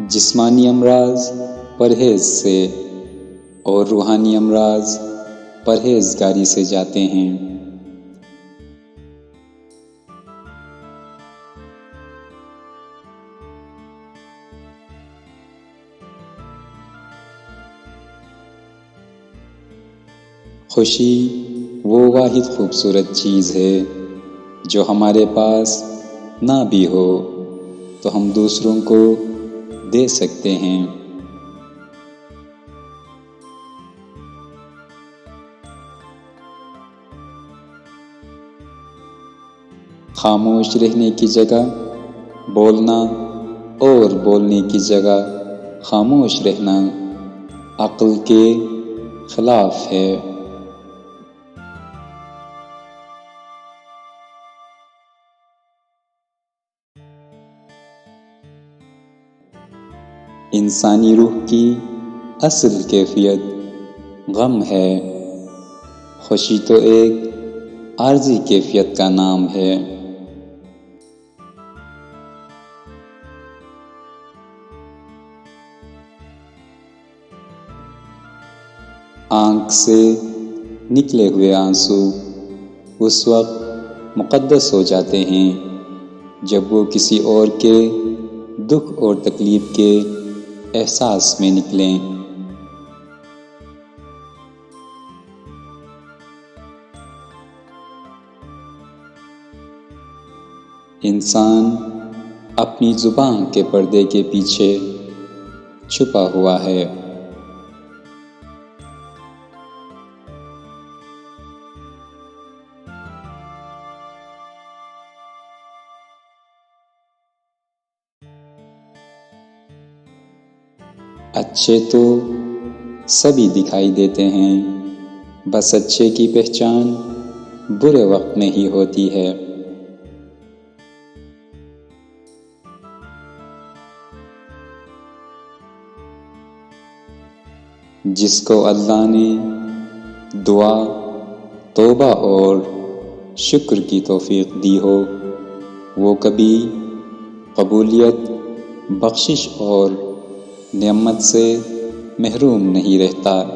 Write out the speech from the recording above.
جسمانی امراض پرہیز سے اور روحانی امراض پرہیزگاری سے جاتے ہیں۔ خوشی وہ واحد خوبصورت چیز ہے جو ہمارے پاس نہ بھی ہو تو ہم دوسروں کو دے سکتے ہیں۔ خاموش رہنے کی جگہ بولنا اور بولنے کی جگہ خاموش رہنا عقل کے خلاف ہے۔ انسانی روح کی اصل کیفیت غم ہے، خوشی تو ایک عارضی کیفیت کا نام ہے۔ آنکھ سے نکلے ہوئے آنسو اس وقت مقدس ہو جاتے ہیں جب وہ کسی اور کے دکھ اور تکلیف کے احساس میں نکلیں۔ انسان اپنی زبان کے پردے کے پیچھے چھپا ہوا ہے۔ اچھے تو سبھی دکھائی دیتے ہیں، بس اچھے کی پہچان برے وقت میں ہی ہوتی ہے۔ جس کو اللہ نے دعا، توبہ اور شکر کی توفیق دی ہو، وہ کبھی قبولیت، بخشش اور نعمت سے محروم نہیں رہتا۔